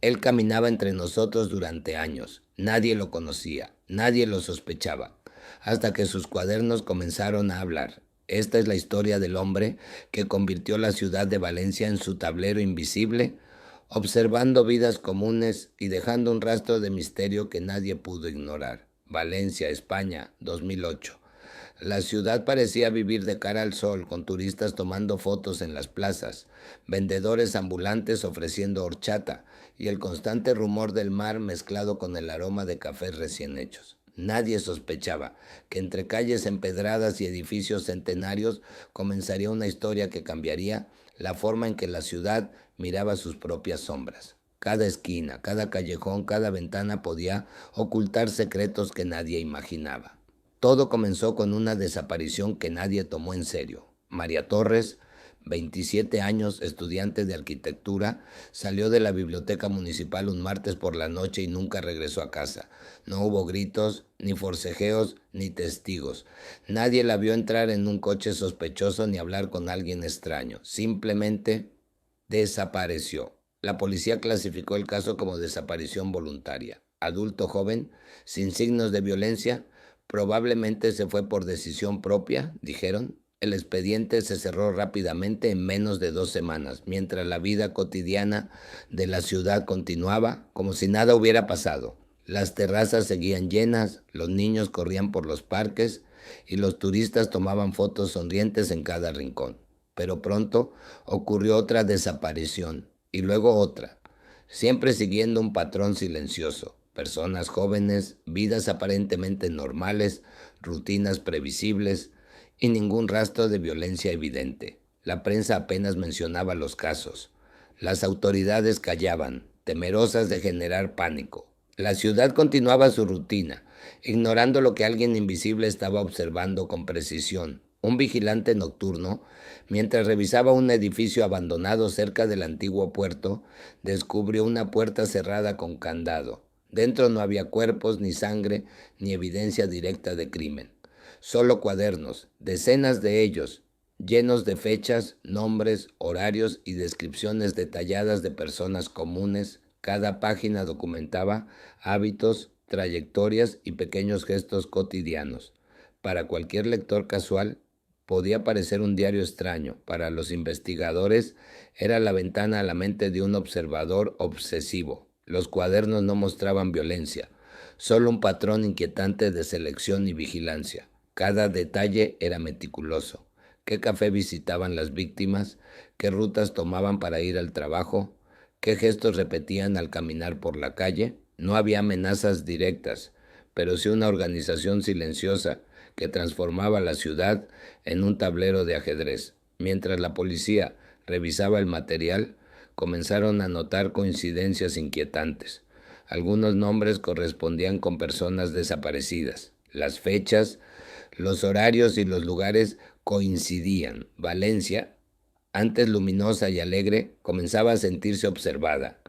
Él caminaba entre nosotros durante años. Nadie lo conocía, nadie lo sospechaba, hasta que sus cuadernos comenzaron a hablar. Esta es la historia del hombre que convirtió la ciudad de Valencia en su tablero invisible, observando vidas comunes y dejando un rastro de misterio que nadie pudo ignorar. Valencia, España, 2008. La ciudad parecía vivir de cara al sol, con turistas tomando fotos en las plazas, vendedores ambulantes ofreciendo horchata y el constante rumor del mar mezclado con el aroma de cafés recién hechos. Nadie sospechaba que entre calles empedradas y edificios centenarios comenzaría una historia que cambiaría la forma en que la ciudad miraba sus propias sombras. Cada esquina, cada callejón, cada ventana podía ocultar secretos que nadie imaginaba. Todo comenzó con una desaparición que nadie tomó en serio. María Torres, 27 años, estudiante de arquitectura, salió de la biblioteca municipal un martes por la noche y nunca regresó a casa. No hubo gritos, ni forcejeos, ni testigos. Nadie la vio entrar en un coche sospechoso ni hablar con alguien extraño. Simplemente desapareció. La policía clasificó el caso como desaparición voluntaria. Adulto joven, sin signos de violencia, probablemente se fue por decisión propia, dijeron. El expediente se cerró rápidamente en menos de 2 semanas, mientras la vida cotidiana de la ciudad continuaba como si nada hubiera pasado. Las terrazas seguían llenas, los niños corrían por los parques y los turistas tomaban fotos sonrientes en cada rincón. Pero pronto ocurrió otra desaparición y luego otra, siempre siguiendo un patrón silencioso. Personas jóvenes, vidas aparentemente normales, rutinas previsibles y ningún rastro de violencia evidente. La prensa apenas mencionaba los casos. Las autoridades callaban, temerosas de generar pánico. La ciudad continuaba su rutina, ignorando lo que alguien invisible estaba observando con precisión. Un vigilante nocturno, mientras revisaba un edificio abandonado cerca del antiguo puerto, descubrió una puerta cerrada con candado. Dentro no había cuerpos, ni sangre, ni evidencia directa de crimen. Solo cuadernos, decenas de ellos, llenos de fechas, nombres, horarios y descripciones detalladas de personas comunes. Cada página documentaba hábitos, trayectorias y pequeños gestos cotidianos. Para cualquier lector casual, podía parecer un diario extraño. Para los investigadores, era la ventana a la mente de un observador obsesivo. Los cuadernos no mostraban violencia, solo un patrón inquietante de selección y vigilancia. Cada detalle era meticuloso. ¿Qué café visitaban las víctimas? ¿Qué rutas tomaban para ir al trabajo? ¿Qué gestos repetían al caminar por la calle? No había amenazas directas, pero sí una organización silenciosa que transformaba la ciudad en un tablero de ajedrez. Mientras la policía revisaba el material, comenzaron a notar coincidencias inquietantes. Algunos nombres correspondían con personas desaparecidas. Las fechas, los horarios y los lugares coincidían. Valencia, antes luminosa y alegre, comenzaba a sentirse observada,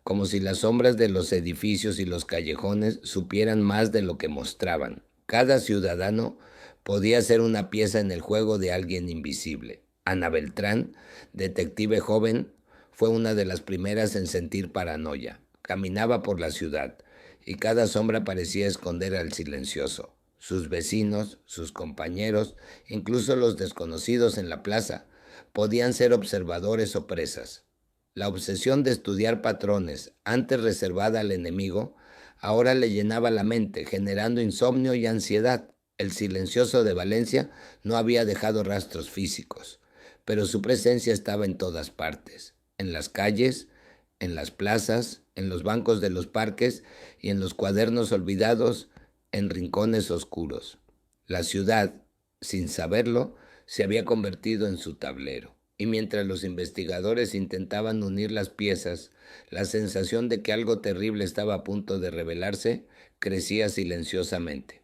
como si las sombras de los edificios y los callejones supieran más de lo que mostraban. Cada ciudadano podía ser una pieza en el juego de alguien invisible. Ana Beltrán, detective joven, fue una de las primeras en sentir paranoia. Caminaba por la ciudad y cada sombra parecía esconder al silencioso. Sus vecinos, sus compañeros, incluso los desconocidos en la plaza, podían ser observadores o presas. La obsesión de estudiar patrones, antes reservada al enemigo, ahora le llenaba la mente, generando insomnio y ansiedad. El silencioso de Valencia no había dejado rastros físicos, pero su presencia estaba en todas partes, en las calles, en las plazas, en los bancos de los parques y en los cuadernos olvidados, en rincones oscuros. La ciudad, sin saberlo, se había convertido en su tablero. Y mientras los investigadores intentaban unir las piezas, la sensación de que algo terrible estaba a punto de revelarse crecía silenciosamente.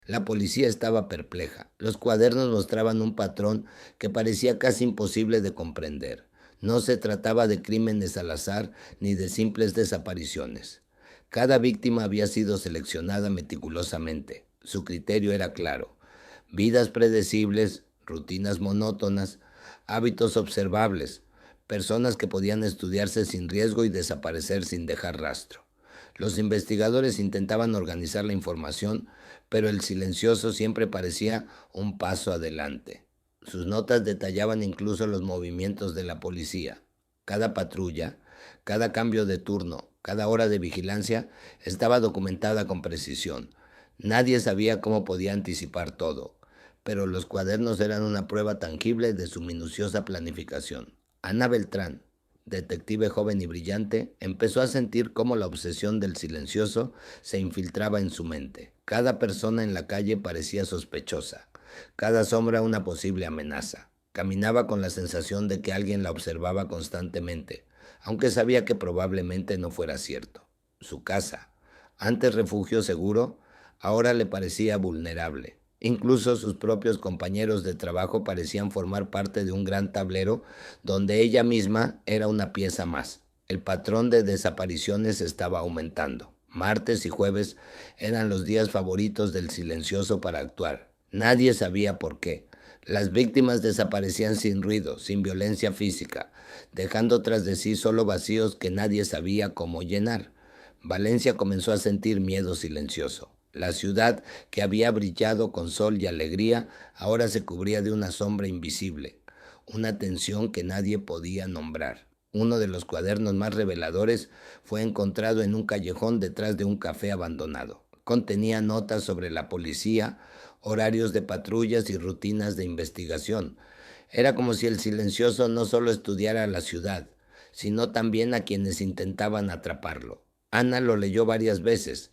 La policía estaba perpleja. Los cuadernos mostraban un patrón que parecía casi imposible de comprender. No se trataba de crímenes al azar ni de simples desapariciones. Cada víctima había sido seleccionada meticulosamente. Su criterio era claro: vidas predecibles, rutinas monótonas, hábitos observables, personas que podían estudiarse sin riesgo y desaparecer sin dejar rastro. Los investigadores intentaban organizar la información, pero el silencioso siempre parecía un paso adelante. Sus notas detallaban incluso los movimientos de la policía. Cada patrulla, cada cambio de turno, cada hora de vigilancia estaba documentada con precisión. Nadie sabía cómo podía anticipar todo, pero los cuadernos eran una prueba tangible de su minuciosa planificación. Ana Beltrán, detective joven y brillante, empezó a sentir cómo la obsesión del silencioso se infiltraba en su mente. Cada persona en la calle parecía sospechosa, cada sombra una posible amenaza. Caminaba con la sensación de que alguien la observaba constantemente, aunque sabía que probablemente no fuera cierto. Su casa, antes refugio seguro, ahora le parecía vulnerable. Incluso sus propios compañeros de trabajo parecían formar parte de un gran tablero donde ella misma era una pieza más. El patrón de desapariciones estaba aumentando. Martes y jueves eran los días favoritos del silencioso para actuar. Nadie sabía por qué. Las víctimas desaparecían sin ruido, sin violencia física, dejando tras de sí solo vacíos que nadie sabía cómo llenar. Valencia comenzó a sentir miedo silencioso. La ciudad, que había brillado con sol y alegría, ahora se cubría de una sombra invisible, una tensión que nadie podía nombrar. Uno de los cuadernos más reveladores fue encontrado en un callejón detrás de un café abandonado. Contenía notas sobre la policía, horarios de patrullas y rutinas de investigación. Era como si el silencioso no solo estudiara la ciudad, sino también a quienes intentaban atraparlo. Ana lo leyó varias veces,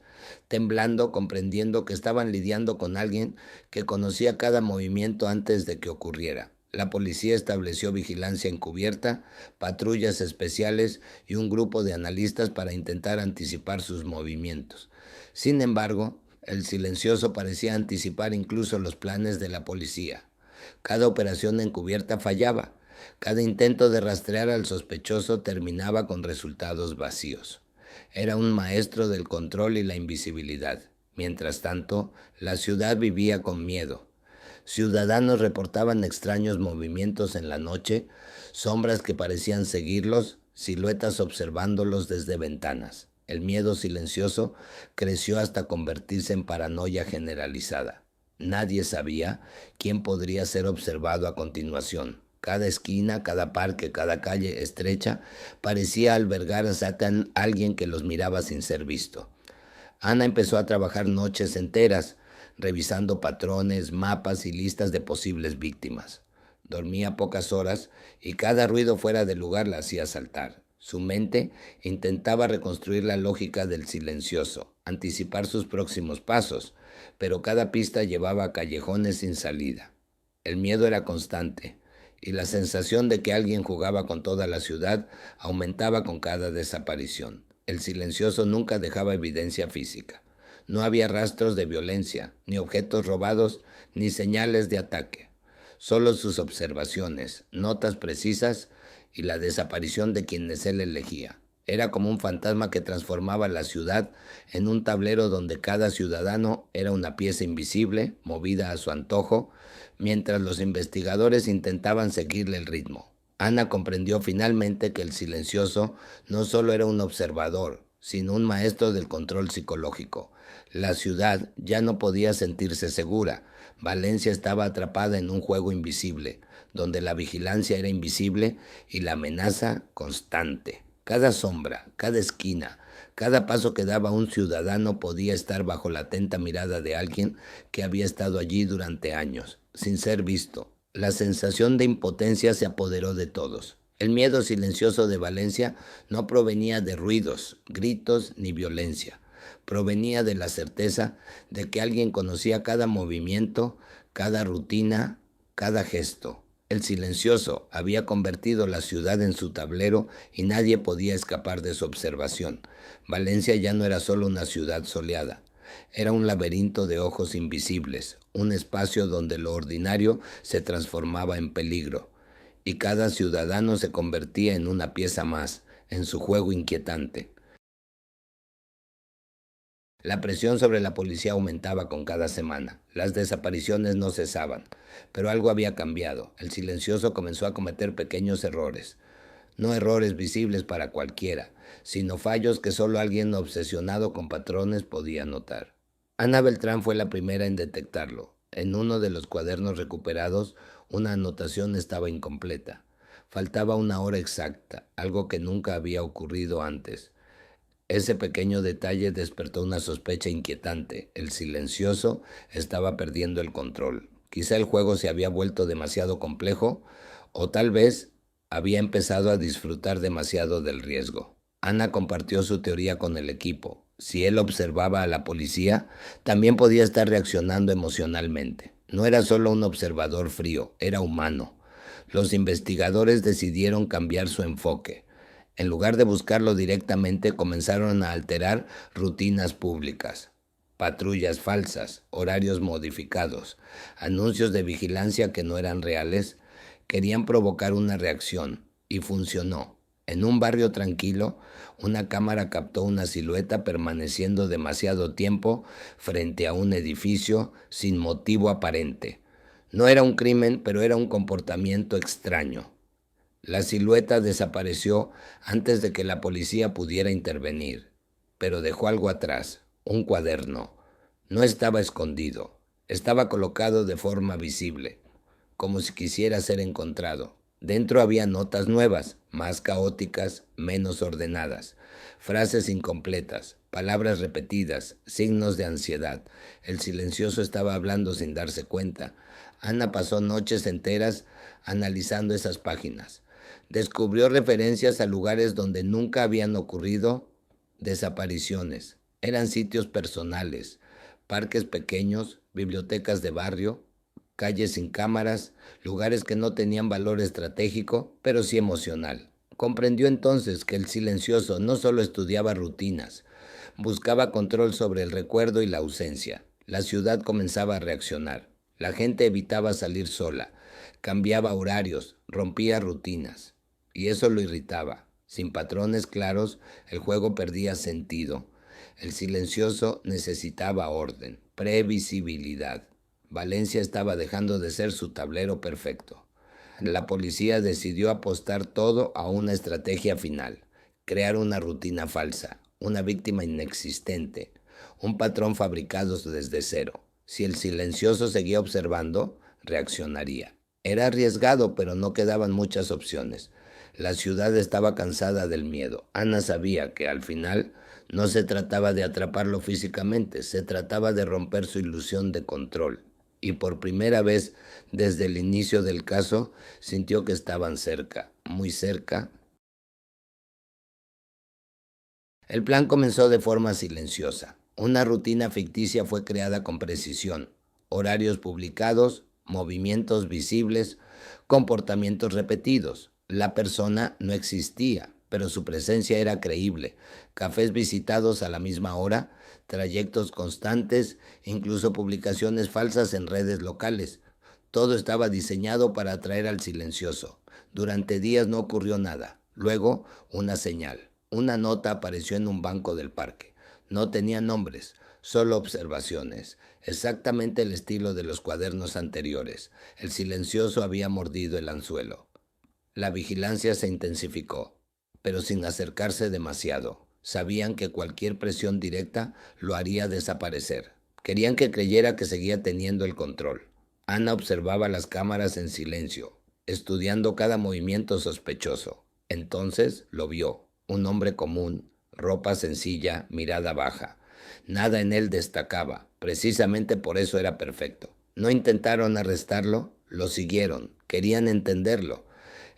temblando, comprendiendo que estaban lidiando con alguien que conocía cada movimiento antes de que ocurriera. La policía estableció vigilancia encubierta, patrullas especiales y un grupo de analistas para intentar anticipar sus movimientos. Sin embargo, el silencioso parecía anticipar incluso los planes de la policía. Cada operación encubierta fallaba. Cada intento de rastrear al sospechoso terminaba con resultados vacíos. Era un maestro del control y la invisibilidad. Mientras tanto, la ciudad vivía con miedo. Ciudadanos reportaban extraños movimientos en la noche, sombras que parecían seguirlos, siluetas observándolos desde ventanas. El miedo silencioso creció hasta convertirse en paranoia generalizada. Nadie sabía quién podría ser observado a continuación. Cada esquina, cada parque, cada calle estrecha parecía albergar a alguien que los miraba sin ser visto. Ana empezó a trabajar noches enteras, revisando patrones, mapas y listas de posibles víctimas. Dormía pocas horas y cada ruido fuera de lugar la hacía saltar. Su mente intentaba reconstruir la lógica del silencioso, anticipar sus próximos pasos, pero cada pista llevaba a callejones sin salida. El miedo era constante, y la sensación de que alguien jugaba con toda la ciudad aumentaba con cada desaparición. El silencioso nunca dejaba evidencia física. No había rastros de violencia, ni objetos robados, ni señales de ataque. Solo sus observaciones, notas precisas y la desaparición de quienes él elegía. Era como un fantasma que transformaba la ciudad en un tablero donde cada ciudadano era una pieza invisible, movida a su antojo, mientras los investigadores intentaban seguirle el ritmo. Ana comprendió finalmente que el silencioso no solo era un observador, sino un maestro del control psicológico. La ciudad ya no podía sentirse segura. Valencia estaba atrapada en un juego invisible, donde la vigilancia era invisible y la amenaza constante. Cada sombra, cada esquina, cada paso que daba un ciudadano podía estar bajo la atenta mirada de alguien que había estado allí durante años, sin ser visto. La sensación de impotencia se apoderó de todos. El miedo silencioso de Valencia no provenía de ruidos, gritos ni violencia. Provenía de la certeza de que alguien conocía cada movimiento, cada rutina, cada gesto. El silencioso había convertido la ciudad en su tablero y nadie podía escapar de su observación. Valencia ya no era solo una ciudad soleada. Era un laberinto de ojos invisibles, un espacio donde lo ordinario se transformaba en peligro, y cada ciudadano se convertía en una pieza más, en su juego inquietante. La presión sobre la policía aumentaba con cada semana. Las desapariciones no cesaban, pero algo había cambiado. El silencioso comenzó a cometer pequeños errores. no errores visibles para cualquiera, sino fallos que solo alguien obsesionado con patrones podía notar. Ana Beltrán fue la primera en detectarlo. En uno de los cuadernos recuperados, una anotación estaba incompleta. Faltaba una hora exacta, algo que nunca había ocurrido antes. Ese pequeño detalle despertó una sospecha inquietante. El silencioso estaba perdiendo el control. Quizá el juego se había vuelto demasiado complejo o tal vez había empezado a disfrutar demasiado del riesgo. Ana compartió su teoría con el equipo. Si él observaba a la policía, también podía estar reaccionando emocionalmente. No era solo un observador frío, era humano. Los investigadores decidieron cambiar su enfoque. En lugar de buscarlo directamente, comenzaron a alterar rutinas públicas, patrullas falsas, horarios modificados, anuncios de vigilancia que no eran reales. Querían provocar una reacción y funcionó. En un barrio tranquilo, una cámara captó una silueta permaneciendo demasiado tiempo frente a un edificio sin motivo aparente. No era un crimen, pero era un comportamiento extraño. La silueta desapareció antes de que la policía pudiera intervenir, pero dejó algo atrás, un cuaderno. No estaba escondido, estaba colocado de forma visible, como si quisiera ser encontrado. Dentro había notas nuevas, más caóticas, menos ordenadas, frases incompletas, palabras repetidas, signos de ansiedad. El silencioso estaba hablando sin darse cuenta. Ana pasó noches enteras analizando esas páginas. Descubrió referencias a lugares donde nunca habían ocurrido desapariciones. Eran sitios personales, parques pequeños, bibliotecas de barrio, calles sin cámaras, lugares que no tenían valor estratégico, pero sí emocional. Comprendió entonces que el silencioso no solo estudiaba rutinas, buscaba control sobre el recuerdo y la ausencia. La ciudad comenzaba a reaccionar. La gente evitaba salir sola, cambiaba horarios, rompía rutinas. Y eso lo irritaba. Sin patrones claros, el juego perdía sentido. El silencioso necesitaba orden, previsibilidad. Valencia estaba dejando de ser su tablero perfecto. La policía decidió apostar todo a una estrategia final, crear una rutina falsa, una víctima inexistente, un patrón fabricado desde cero. Si el silencioso seguía observando, reaccionaría. Era arriesgado, pero no quedaban muchas opciones. La ciudad estaba cansada del miedo. Ana sabía que al final no se trataba de atraparlo físicamente, se trataba de romper su ilusión de control. Y por primera vez desde el inicio del caso sintió que estaban cerca, muy cerca. El plan comenzó de forma silenciosa. Una rutina ficticia fue creada con precisión. Horarios publicados, movimientos visibles, comportamientos repetidos. La persona no existía, pero su presencia era creíble. Cafés visitados a la misma hora, trayectos constantes, incluso publicaciones falsas en redes locales. Todo estaba diseñado para atraer al silencioso. Durante días no ocurrió nada. Luego, una señal. Una nota apareció en un banco del parque. No tenía nombres, solo observaciones. Exactamente el estilo de los cuadernos anteriores. El silencioso había mordido el anzuelo. La vigilancia se intensificó, pero sin acercarse demasiado. Sabían que cualquier presión directa lo haría desaparecer. Querían que creyera que seguía teniendo el control. Ana observaba las cámaras en silencio, estudiando cada movimiento sospechoso. Entonces lo vio, un hombre común, ropa sencilla, mirada baja. Nada en él destacaba, precisamente por eso era perfecto. No intentaron arrestarlo, lo siguieron, querían entenderlo.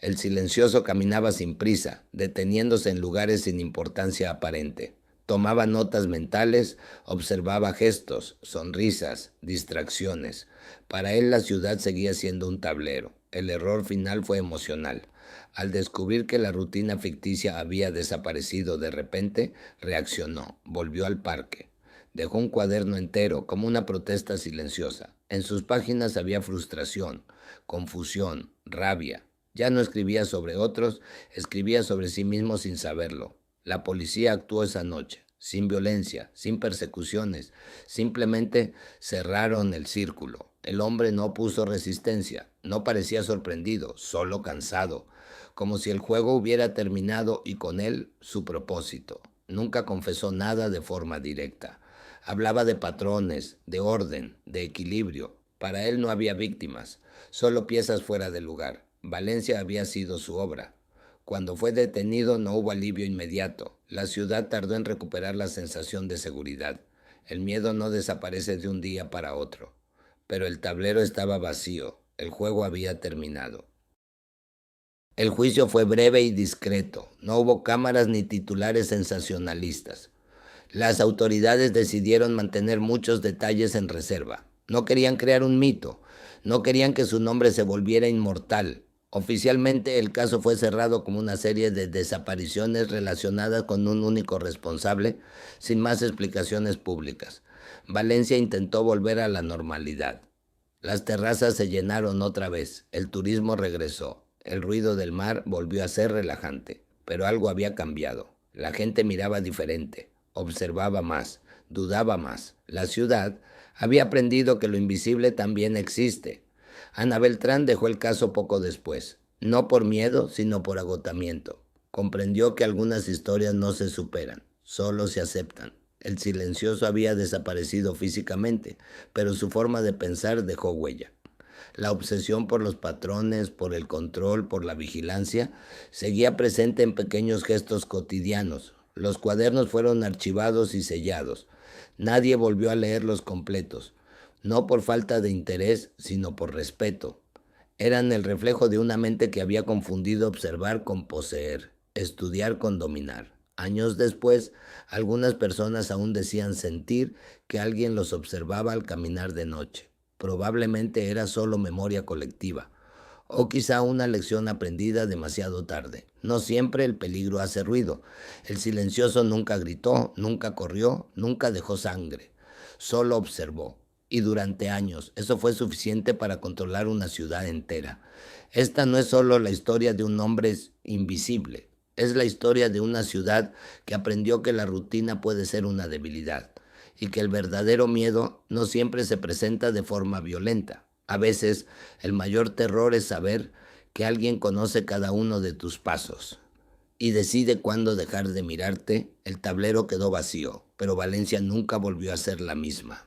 El silencioso caminaba sin prisa, deteniéndose en lugares sin importancia aparente. Tomaba notas mentales, observaba gestos, sonrisas, distracciones. Para él la ciudad seguía siendo un tablero. El error final fue emocional. Al descubrir que la rutina ficticia había desaparecido de repente, reaccionó, volvió al parque. Dejó un cuaderno entero, como una protesta silenciosa. En sus páginas había frustración, confusión, rabia. Ya no escribía sobre otros, escribía sobre sí mismo sin saberlo. La policía actuó esa noche, sin violencia, sin persecuciones. Simplemente cerraron el círculo. El hombre no puso resistencia, no parecía sorprendido, solo cansado. como si el juego hubiera terminado y con él su propósito. Nunca confesó nada de forma directa. Hablaba de patrones, de orden, de equilibrio. Para él no había víctimas, solo piezas fuera de lugar. Valencia había sido su obra. Cuando fue detenido no hubo alivio inmediato. La ciudad tardó en recuperar la sensación de seguridad. El miedo no desaparece de un día para otro. Pero el tablero estaba vacío. El juego había terminado. El juicio fue breve y discreto. No hubo cámaras ni titulares sensacionalistas. Las autoridades decidieron mantener muchos detalles en reserva. No querían crear un mito. No querían que su nombre se volviera inmortal. Oficialmente el caso fue cerrado como una serie de desapariciones relacionadas con un único responsable, sin más explicaciones públicas. Valencia intentó volver a la normalidad. Las terrazas se llenaron otra vez, el turismo regresó, el ruido del mar volvió a ser relajante, pero algo había cambiado. La gente miraba diferente, observaba más, dudaba más. La ciudad había aprendido que lo invisible también existe. Ana Beltrán dejó el caso poco después, no por miedo, sino por agotamiento. Comprendió que algunas historias no se superan, solo se aceptan. El silencioso había desaparecido físicamente, pero su forma de pensar dejó huella. La obsesión por los patrones, por el control, por la vigilancia, seguía presente en pequeños gestos cotidianos. Los cuadernos fueron archivados y sellados. Nadie volvió a leerlos completos, no por falta de interés, sino por respeto. Eran el reflejo de una mente que había confundido observar con poseer, estudiar con dominar. Años después, algunas personas aún decían sentir que alguien los observaba al caminar de noche. Probablemente era solo memoria colectiva, o quizá una lección aprendida demasiado tarde. No siempre el peligro hace ruido. El silencioso nunca gritó, nunca corrió, nunca dejó sangre. Solo observó. Y durante años, eso fue suficiente para controlar una ciudad entera. Esta no es solo la historia de un hombre invisible. Es la historia de una ciudad que aprendió que la rutina puede ser una debilidad y que el verdadero miedo no siempre se presenta de forma violenta. A veces, el mayor terror es saber que alguien conoce cada uno de tus pasos y decide cuándo dejar de mirarte. El tablero quedó vacío, pero Valencia nunca volvió a ser la misma.